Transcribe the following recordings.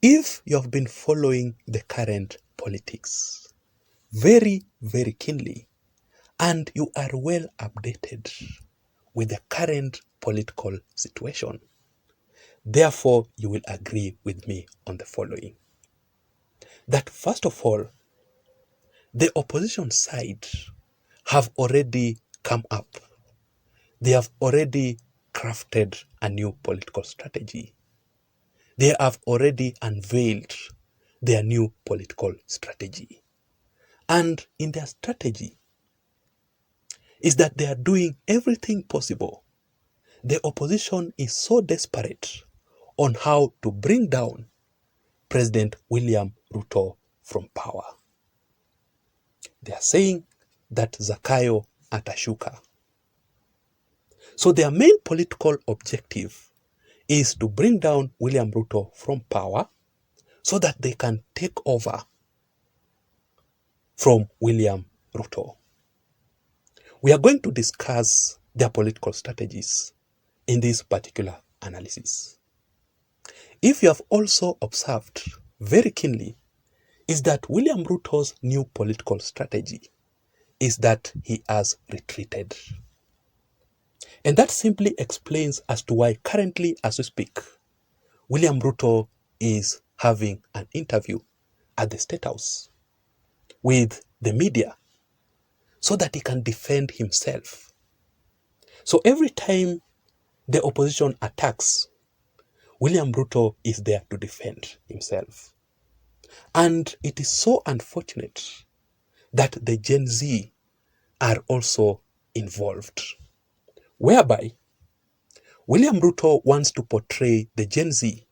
If you have been following the current politics very, very keenly, and you are well updated with the current political situation, therefore you will agree with me on the following. That first of all, the opposition side have already come up. They have already crafted a new political strategy. They have already unveiled their new political strategy. And in their strategy is that they are doing everything possible. The opposition is so desperate on how to bring down President William Ruto from power. They are saying that Zakayo atashuka. So their main political objective is to bring down William Ruto from power so that they can take over from William Ruto. We are going to discuss their political strategies in this particular analysis. If you have also observed very keenly, is that William Ruto's new political strategy is that he has retreated. And that simply explains as to why currently as we speak, William Ruto is having an interview at the State House with the media so that he can defend himself. So every time the opposition attacks, William Ruto is there to defend himself. And it is so unfortunate that the Gen Z are also involved, whereby William Ruto wants to portray the Gen Z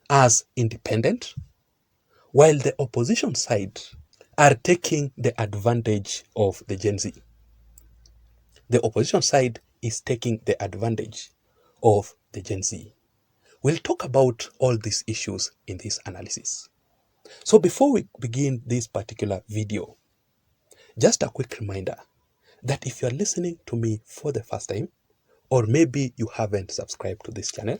as independent, while the opposition side are taking the advantage of the Gen Z. The opposition side is taking the advantage of the Gen Z. We'll talk about all these issues in this analysis. So before we begin this particular video, just a quick reminder that if you're listening to me for the first time, or maybe you haven't subscribed to this channel,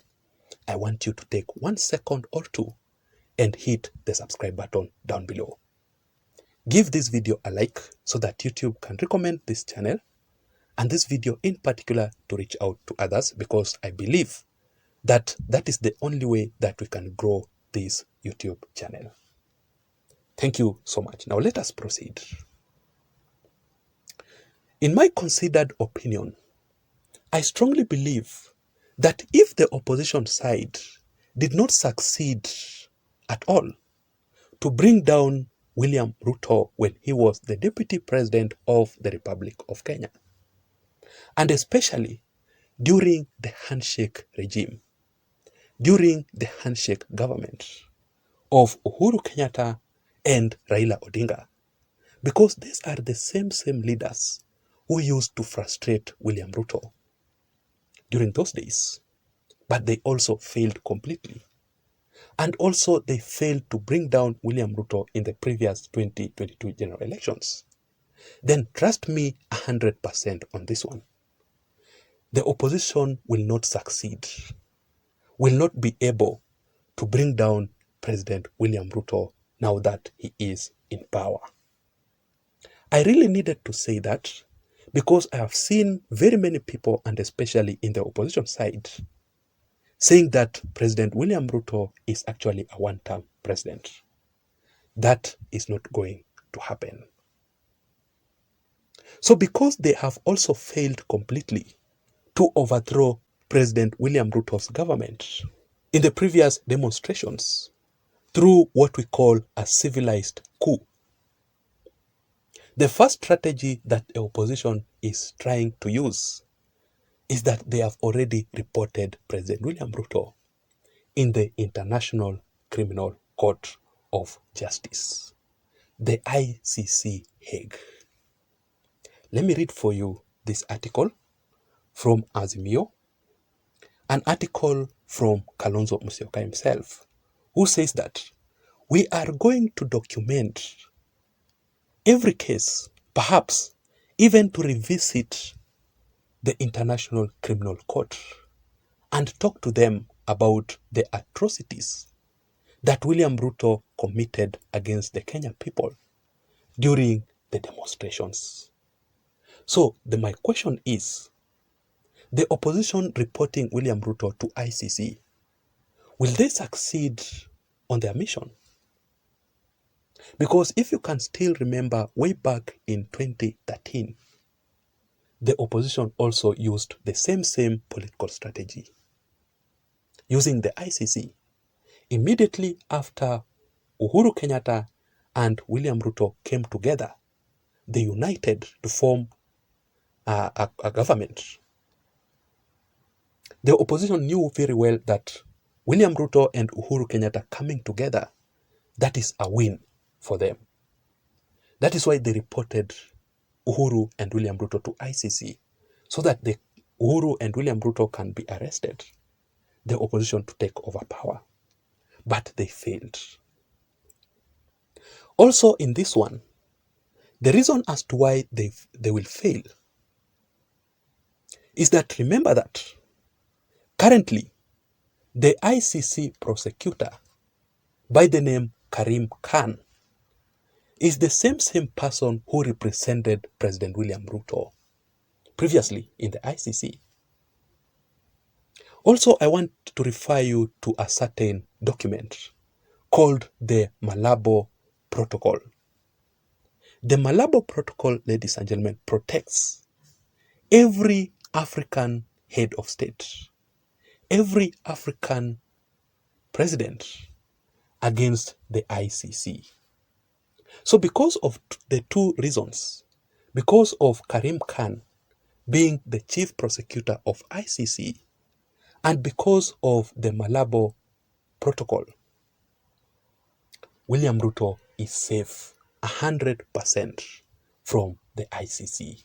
I want you to take 1 second or two and hit the subscribe button down below. Give this video a like so that YouTube can recommend this channel and this video in particular to reach out to others, because I believe that that is the only way that we can grow this YouTube channel. Thank you so much. Now let us proceed. In my considered opinion, I strongly believe that if the opposition side did not succeed at all to bring down William Ruto when he was the Deputy President of the Republic of Kenya, and especially during the handshake regime, during the handshake government of Uhuru Kenyatta and Raila Odinga, because these are the same leaders who used to frustrate William Ruto during those days, but they also failed completely. And also they failed to bring down William Ruto in the previous 2022 general elections. Then trust me 100% on this one. The opposition will not succeed, will not be able to bring down President William Ruto now that he is in power. I really needed to say that because I have seen very many people, and especially in the opposition side, saying that President William Ruto is actually a one-term president. That is not going to happen. So because they have also failed completely to overthrow President William Ruto's government in the previous demonstrations through what we call a civilized coup, the first strategy that the opposition is trying to use is that they have already reported President William Ruto in the International Criminal Court of Justice, the ICC Hague. Let me read for you this article from Azimio, an article from Kalonzo Musyoka himself, who says that we are going to document every case, perhaps even to revisit the International Criminal Court and talk to them about the atrocities that William Ruto committed against the Kenyan people during the demonstrations. So my question is, the opposition reporting William Ruto to ICC, will they succeed on their mission? Because if you can still remember, way back in 2013, the opposition also used the same political strategy, using the ICC. Immediately after Uhuru Kenyatta and William Ruto came together, they united to form a government. The opposition knew very well that William Ruto and Uhuru Kenyatta coming together, that is a win for them. That is why they reported Uhuru and William Ruto to ICC, so that the Uhuru and William Ruto can be arrested, the opposition to take over power. But they failed. Also in this one, the reason as to why they will fail is that, remember that currently the ICC prosecutor by the name Karim Khan is the same person who represented President William Ruto previously in the ICC. Also, I want to refer you to a certain document called the Malabo Protocol. The Malabo Protocol, ladies and gentlemen, protects every African head of state, every African president against the ICC. So because of the two reasons, because of Karim Khan being the chief prosecutor of ICC, and because of the Malabo Protocol, William Ruto is safe 100% from the ICC.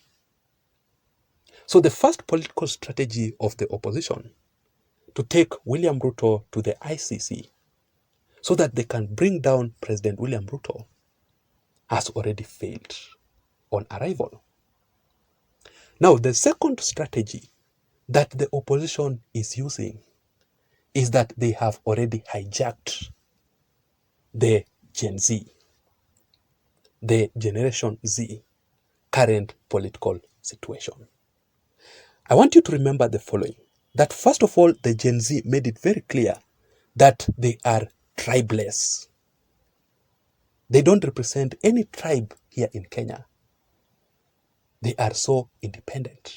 So the first political strategy of the opposition to take William Ruto to the ICC so that they can bring down President William Ruto has already failed on arrival. Now, the second strategy that the opposition is using is that they have already hijacked the Gen Z, the Generation Z current political situation. I want you to remember the following, that first of all, the Gen Z made it very clear that they are tribeless. They don't represent any tribe here in Kenya. They are so independent.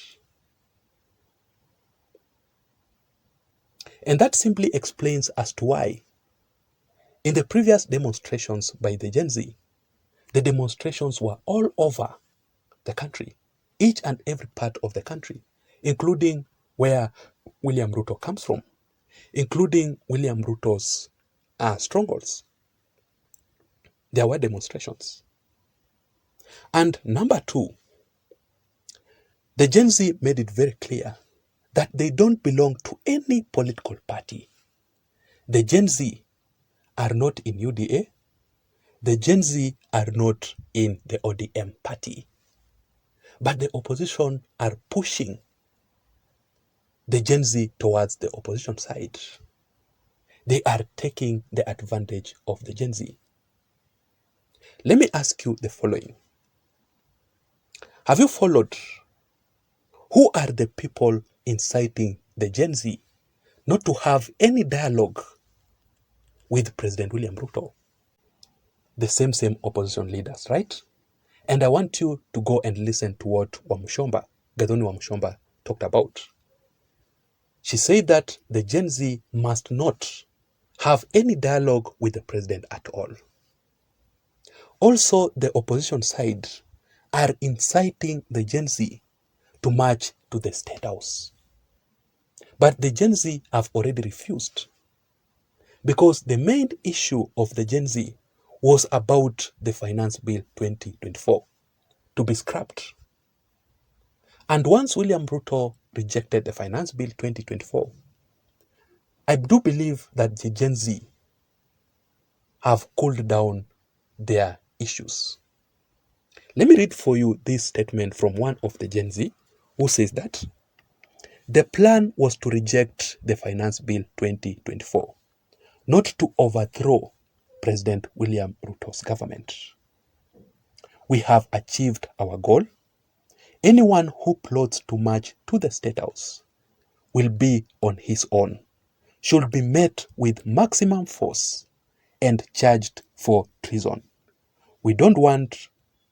And that simply explains as to why in the previous demonstrations by the Gen Z, the demonstrations were all over the country, each and every part of the country, including where William Ruto comes from, including William Ruto's strongholds. There were demonstrations. And number two, the Gen Z made it very clear that they don't belong to any political party. The Gen Z are not in UDA. The Gen Z are not in the ODM party. But the opposition are pushing the Gen Z towards the opposition side. They are taking the advantage of the Gen Z. Let me ask you the following. Have you followed who are the people inciting the Gen Z not to have any dialogue with President William Ruto? The same opposition leaders, right? And I want you to go and listen to what Gathoni Wamushomba talked about. She said that the Gen Z must not have any dialogue with the president at all. Also, the opposition side are inciting the Gen Z to march to the State House. But the Gen Z have already refused, because the main issue of the Gen Z was about the Finance Bill 2024 to be scrapped. And once William Ruto rejected the Finance Bill 2024, I do believe that the Gen Z have cooled down their issues. Let me read for you this statement from one of the Gen Z who says that the plan was to reject the Finance Bill 2024, not to overthrow President William Ruto's government. We have achieved our goal. Anyone who plots to march to the State House will be on his own, should be met with maximum force and charged for treason. We don't want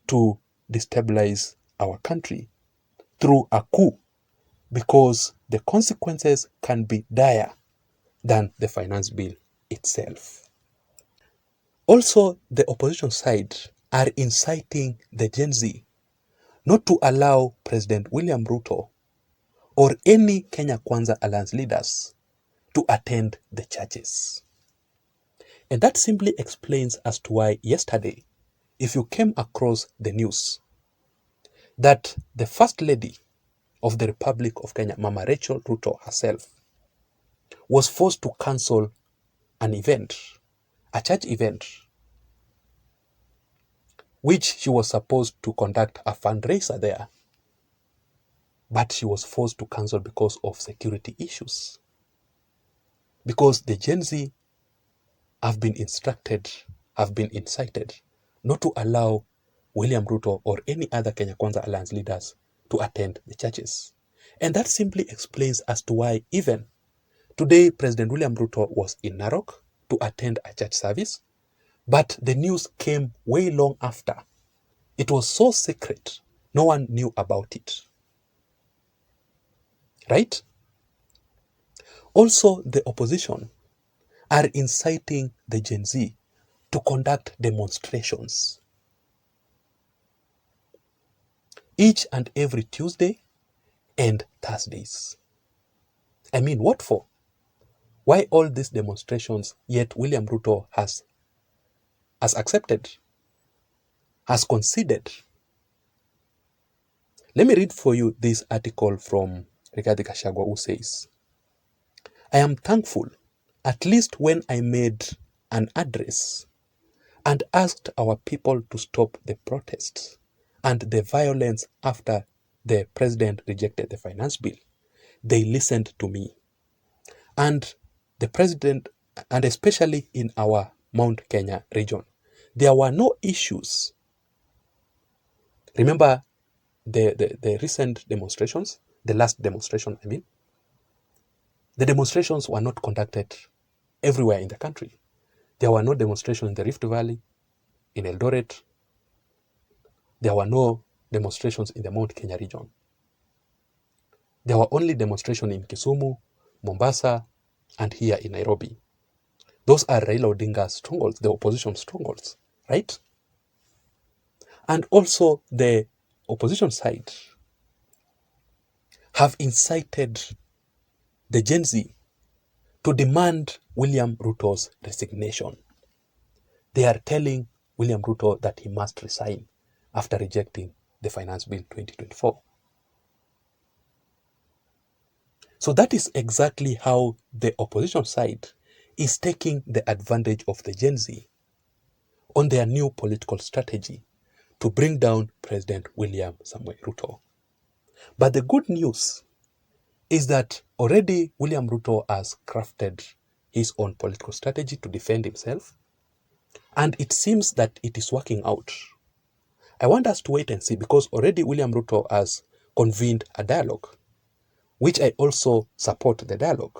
to destabilize our country through a coup because the consequences can be dire than the finance bill itself. Also, the opposition side are inciting the Gen Z not to allow President William Ruto or any Kenya Kwanza Alliance leaders to attend the churches. And that simply explains as to why yesterday, if you came across the news, that the First Lady of the Republic of Kenya, Mama Rachel Ruto herself, was forced to cancel an event, a church event, which she was supposed to conduct a fundraiser there, but she was forced to cancel because of security issues. Because the Gen Z have been incited not to allow William Ruto or any other Kenya Kwanza Alliance leaders to attend the churches. And that simply explains as to why even today President William Ruto was in Narok to attend a church service, but the news came way long after. It was so secret, no one knew about it. Right? Also, the opposition are inciting the Gen Z to conduct demonstrations each and every Tuesday and Thursdays. I mean, what for? Why all these demonstrations, yet William Ruto has accepted, has conceded? Let me read for you this article from Rigathi Gachagua, who says, I am thankful, at least when I made an address and asked our people to stop the protests and the violence after the president rejected the finance bill, they listened to me. And the president, and especially in our Mount Kenya region, there were no issues. Remember the recent demonstrations, the last demonstration, I mean, the demonstrations were not conducted everywhere in the country. There were no demonstrations in the Rift Valley, in Eldoret. There were no demonstrations in the Mount Kenya region. There were only demonstrations in Kisumu, Mombasa, and here in Nairobi. Those are Raila Odinga's strongholds, the opposition strongholds, right? And also the opposition side have incited the Gen Z to demand William Ruto's resignation. They are telling William Ruto that he must resign after rejecting the Finance Bill 2024. So that is exactly how the opposition side is taking the advantage of the Gen Z on their new political strategy to bring down President William Samoei Ruto. But the good news is that already William Ruto has crafted his own political strategy to defend himself, and it seems that it is working out. I want us to wait and see, because already William Ruto has convened a dialogue, which I also support the dialogue,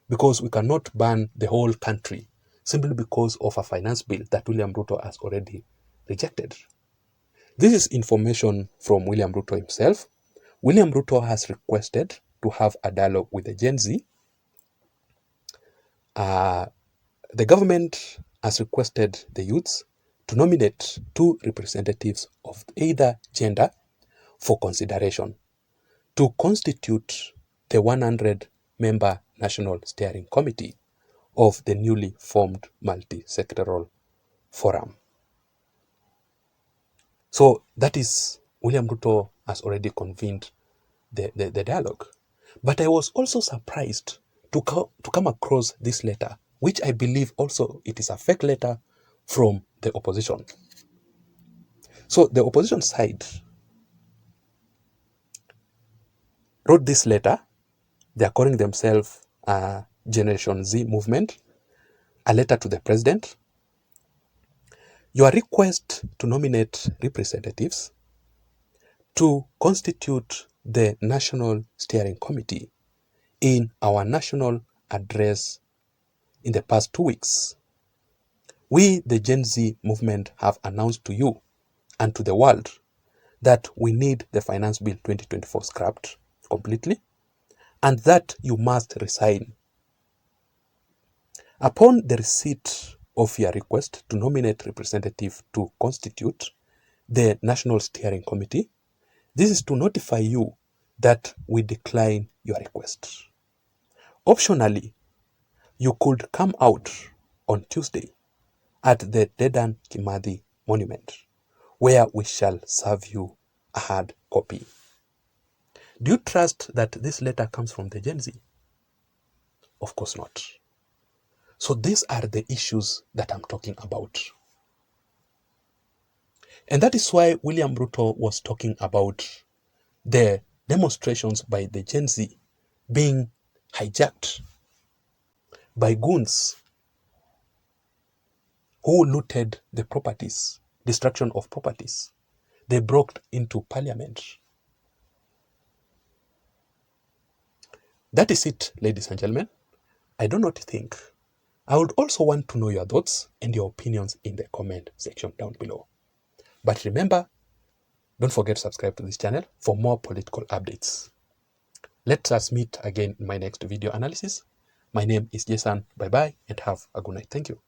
because we cannot ban the whole country simply because of a finance bill that William Ruto has already rejected. This is information from William Ruto himself. William Ruto has requested to have a dialogue with the Gen Z. The government has requested the youths to nominate 2 representatives of either gender for consideration to constitute the 100-member National Steering Committee of the newly formed multi-sectoral forum. So that is, William Ruto has already convened the dialogue. But I was also surprised to come across this letter, which I believe also it is a fake letter from the opposition. So the opposition side wrote this letter. They are calling themselves Generation Z movement. a letter to the president, your request to nominate representatives to constitute the National Steering Committee in our national address in the past 2 weeks. We, the Gen Z movement, have announced to you and to the world that we need the Finance Bill 2024 scrapped completely and that you must resign. Upon the receipt of your request to nominate representative to constitute the National Steering Committee, this is to notify you that we decline your request. Optionally, you could come out on Tuesday at the Dedan Kimathi Monument, where we shall serve you a hard copy. Do you trust that this letter comes from the Gen Z? Of course not. So these are the issues that I'm talking about. And that is why William Ruto was talking about the demonstrations by the Gen Z being hijacked by goons who looted the properties, destruction of properties. They broke into parliament. That is it, ladies and gentlemen. I do not think. I would also want to know your thoughts and your opinions in the comment section down below. But remember, don't forget to subscribe to this channel for more political updates. Let us meet again in my next video analysis. My name is Jason. Bye-bye and have a good night. Thank you.